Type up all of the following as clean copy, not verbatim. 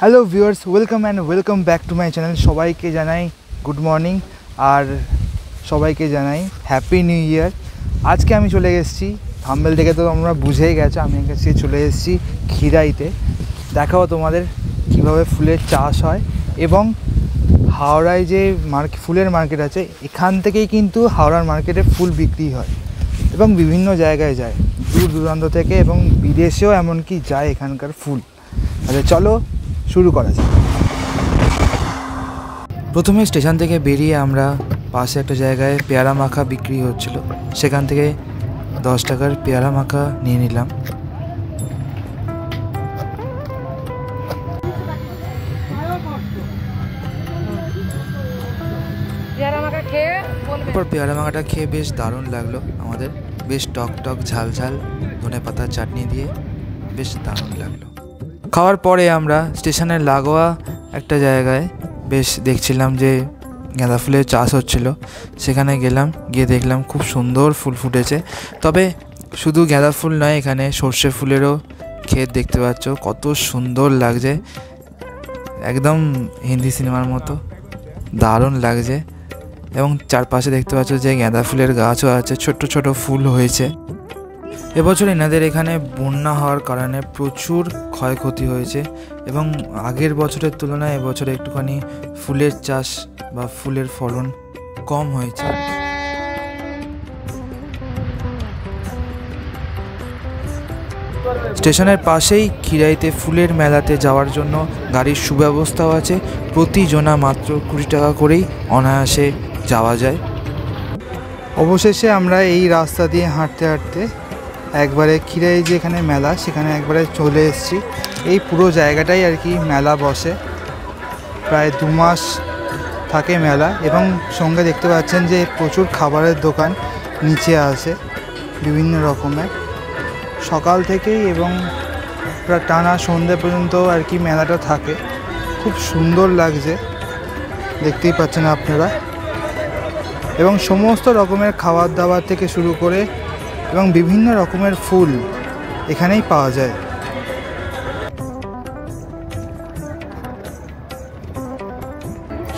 Hello viewers, welcome back to my channel. সবাইকে জানাই good morning আর সবাইকে জানাই হ্যাপি নিউ ইয়ার। আজকে আমি চলে এসেছি, থাম্বনেল থেকে তো তোমরা বুঝেই গেছো, আমি কাছে চলে এসেছি খিরাইতে। দেখাও তোমাদের কিভাবে ফুলের চাষ হয় এবং হাওড়ায় যে ফুলের মার্কেট আছে, এখান থেকেই কিন্তু হাওড়ার মার্কেটে ফুল বিক্রি হয় এবং বিভিন্ন জায়গায় যায়, দূর দূরান্ত থেকে এবং বিদেশেও এমনকি যায় এখানকার ফুল। আচ্ছা চলো শুরু করা যাক। প্রথমে স্টেশন থেকে বেরিয়ে আমরা পাশে একটা জায়গায় পেয়ারা মাখা বিক্রি হচ্ছিল, সেখান থেকে 10 টাকার পেয়ারা মাখা নিয়ে নিলাম। তারপর পেয়ারা মাখাটা খেয়ে বেশ দারুণ লাগলো আমাদের, বেশ টক টক ঝাল ঝাল ধনে পাতার চাটনি দিয়ে বেশ দারুণ লাগলো। খাওয়ার পরে আমরা স্টেশনের লাগোয়া একটা জায়গায় বেশ দেখছিলাম যে গাঁদা ফুলের চাষ হচ্ছিল, সেখানে গেলাম, গিয়ে দেখলাম খুব সুন্দর ফুল ফুটেছে। তবে শুধু গাঁদা ফুল নয়, এখানে সর্ষে ফুলেরও ক্ষেত দেখতে পাচ্ছ, কত সুন্দর লাগছে, একদম হিন্দি সিনেমার মতো দারুণ লাগছে। এবং চারপাশে দেখতে পাচ্ছ যে গাঁদা ফুলের গাছও আছে, ছোট ছোট ফুল হয়েছে। এবছর এনাদের এখানে বন্যা হওয়ার কারণে প্রচুর ক্ষয়ক্ষতি হয়েছে এবং আগের বছরের তুলনায় এবছরে একটুখানি ফুলের চাষ বা ফুলের ফলন কম হয়েছে। স্টেশনের পাশেই খিরাইতে ফুলের মেলাতে যাওয়ার জন্য গাড়ির সুব্যবস্থাও আছে, প্রতি জনা মাত্র 20 টাকা করেই অনায়াসে যাওয়া যায়। অবশেষে আমরা এই রাস্তা দিয়ে হাঁটতে হাঁটতে একবারে খিরাই যেখানে মেলা সেখানে একবারে চলে এসেছি। এই পুরো জায়গাটাই আর কি মেলা বসে, প্রায় 2 মাস থাকে মেলা এবং সঙ্গে দেখতে পাচ্ছেন যে প্রচুর খাবারের দোকান নিচে আছে বিভিন্ন রকমের, সকাল থেকেই এবং প্রায় টানা সন্ধ্যে পর্যন্ত আর কি মেলাটা থাকে। খুব সুন্দর লাগছে, দেখতেই পাচ্ছেন আপনারা, এবং সমস্ত রকমের খাবার দাবার থেকে শুরু করে এবং বিভিন্ন রকমের ফুল এখানেই পাওয়া যায়।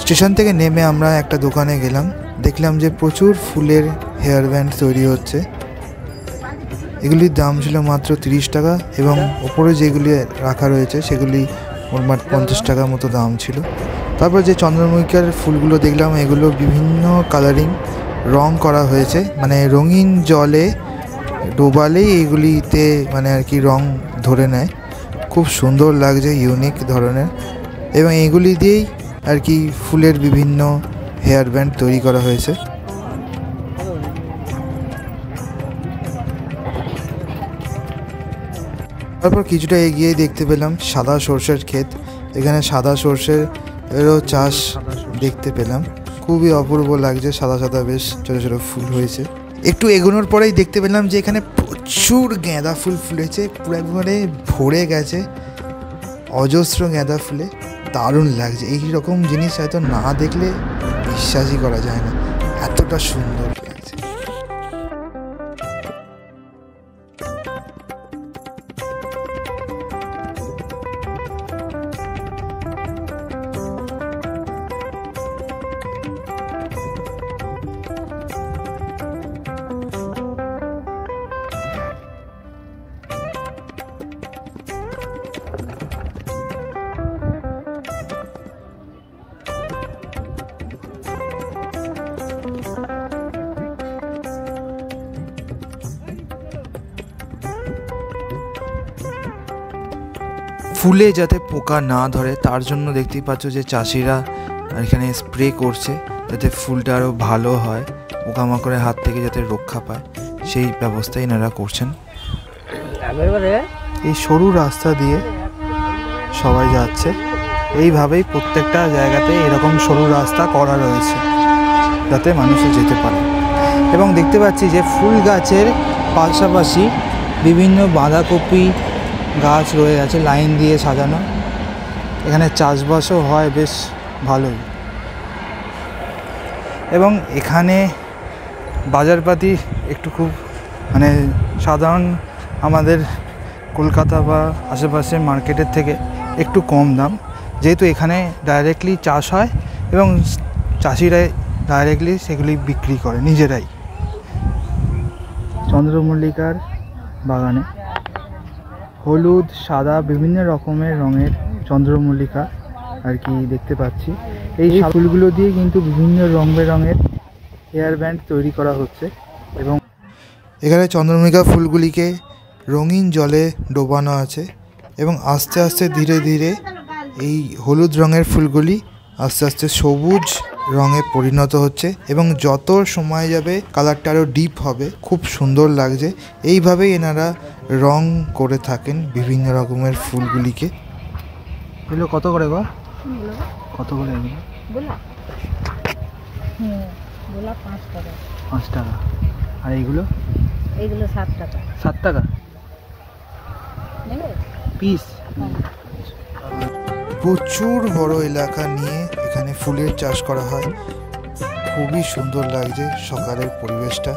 স্টেশন থেকে নেমে আমরা একটা দোকানে গেলাম, দেখলাম যে প্রচুর ফুলের হেয়ার ব্যান্ড তৈরি হচ্ছে। এগুলির দাম ছিল মাত্র 30 টাকা এবং ওপরে যেগুলি রাখা রয়েছে সেগুলি মোট 50 টাকার মতো দাম ছিল। তারপর যে চন্দ্রমুখীর ফুলগুলো দেখলাম, এগুলো বিভিন্ন কালারিং রং করা হয়েছে, মানে রঙিন জলে ডোবালেই এগুলিতে মানে আর কি রং ধরে নেয়, খুব সুন্দর লাগছে, ইউনিক ধরনের। এবং এগুলি দিয়েই আর কি ফুলের বিভিন্ন হেয়ার ব্যান্ড তৈরি করা হয়েছে। তারপর কিছুটা এগিয়েই দেখতে পেলাম সাদা সর্ষের ক্ষেত, এখানে সাদা সর্ষেরও চাষ দেখতে পেলাম, খুবই অপূর্ব লাগছে, সাদা সাদা বেশ ছোটো ছোটো ফুল হয়েছে। একটু এগোনোর পরেই দেখতে পেলাম যে এখানে প্রচুর গাঁদা ফুল ফুলেছে, পুরো একবারে ভরে গেছে অজস্র গাঁদা ফুলে, দারুণ লাগছে। এই রকম জিনিস হয়তো না দেখলে বিশ্বাসই করা যায় না, এতটা সুন্দর লাগছে। ফুলে যাতে পোকা না ধরে তার জন্য দেখতেই পাচ্ছ যে চাষিরা এখানে স্প্রে করছে, যাতে ফুলটা আরও ভালো হয়, পোকামাকড়ের হাত থেকে যাতে রক্ষা পায়, সেই ব্যবস্থা এনারা করছেন। এই সরু রাস্তা দিয়ে সবাই যাচ্ছে, এইভাবেই প্রত্যেকটা জায়গাতে এরকম সরু রাস্তা করা রয়েছে যাতে মানুষে যেতে পারে। এবং দেখতে পাচ্ছি যে ফুল গাছের পাশাপাশি বিভিন্ন বাঁধাকপি গাছ রয়ে আছে লাইন দিয়ে সাজানো, এখানে চাষবাসও হয় বেশ ভালোই। এবং এখানে বাজারপাতি একটু খুব মানে সাধারণ আমাদের কলকাতা বা আশেপাশের মার্কেটের থেকে একটু কম দাম, যেহেতু এখানে ডাইরেক্টলি চাষ হয় এবং চাষিরাই ডাইরেক্টলি সেগুলি বিক্রি করে নিজেরাই। চন্দ্রমল্লিকার বাগানে হলুদ, সাদা বিভিন্ন রকমের রঙের চন্দ্রমল্লিকা আর কি দেখতে পাচ্ছি। এই ফুলগুলো দিয়ে কিন্তু বিভিন্ন রং বেরঙের হেয়ার ব্যান্ড তৈরি করা হচ্ছে এবং এখানে চন্দ্রমল্লিকা ফুলগুলিকে রঙিন জলে ডোবানো আছে এবং আস্তে আস্তে ধীরে ধীরে এই হলুদ রঙের ফুলগুলি আস্তে আস্তে সবুজ রঙে পরিণত হচ্ছে এবং যত সময় যাবে কালারটা আরও ডিপ হবে, খুব সুন্দর লাগছে। এইভাবেই এনারা রং করে থাকেন বিভিন্ন রকমের ফুলগুলিকে। এগুলো কত করে গো? কত করে এগুলো? 5 টাকা। 5 টাকা। আর এইগুলো? এইগুলো 7 টাকা। 7 টাকা পিস। প্রচুর বড় এলাকা নিয়ে এখানে ফুলের চাষ করা হয়। খুবই সুন্দর লাগছে সকালের পরিবেশটা।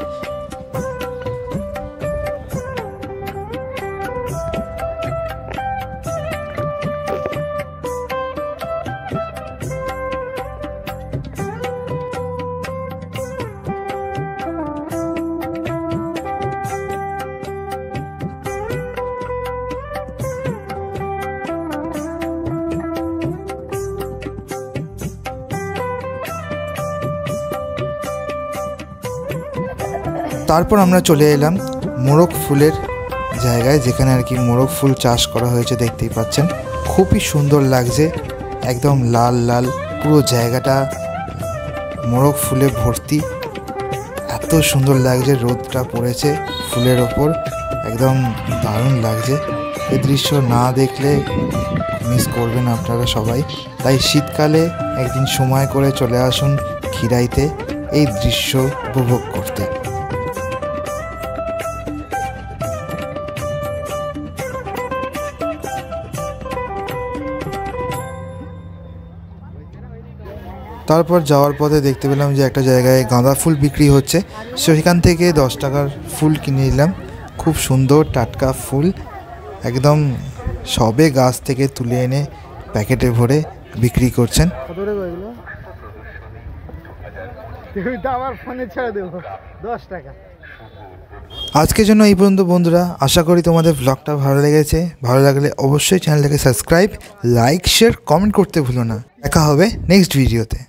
তারপর আমরা চলে এলাম মোরগ ফুলের জায়গায়, যেখানে আর কি মোরগ ফুল চাষ করা হয়েছে। দেখতেই পাচ্ছেন খুবই সুন্দর লাগছে, একদম লাল লাল পুরো জায়গাটা মোরগ ফুলে ভর্তি। এত সুন্দর লাগছে, রোদটা পড়েছে ফুলের ওপর, একদম দারুণ লাগছে। এই দৃশ্য না দেখলে মিস করবেন আপনারা সবাই। তাই শীতকালে একদিন সময় করে চলে আসুন খিরাইতে এই দৃশ্য উপভোগ করতে। তারপর যাওয়ার পথে দেখতে পেলাম যে একটা জায়গায় গাঁদা ফুল বিক্রি হচ্ছে, সেখান থেকে 10 টাকার ফুল কিনে নিলাম। খুব সুন্দর টাটকা ফুল, একদম সবে গাছ থেকে তুলে এনে প্যাকেটে ভরে বিক্রি করছেন। আজকের জন্য এই পর্যন্ত বন্ধুরা। আশা করি তোমাদের ব্লগটা ভালো লেগেছে। ভালো লাগলে অবশ্যই চ্যানেলটাকে সাবস্ক্রাইব, লাইক, শেয়ার, কমেন্ট করতে ভুলো না। দেখা হবে নেক্সট ভিডিওতে।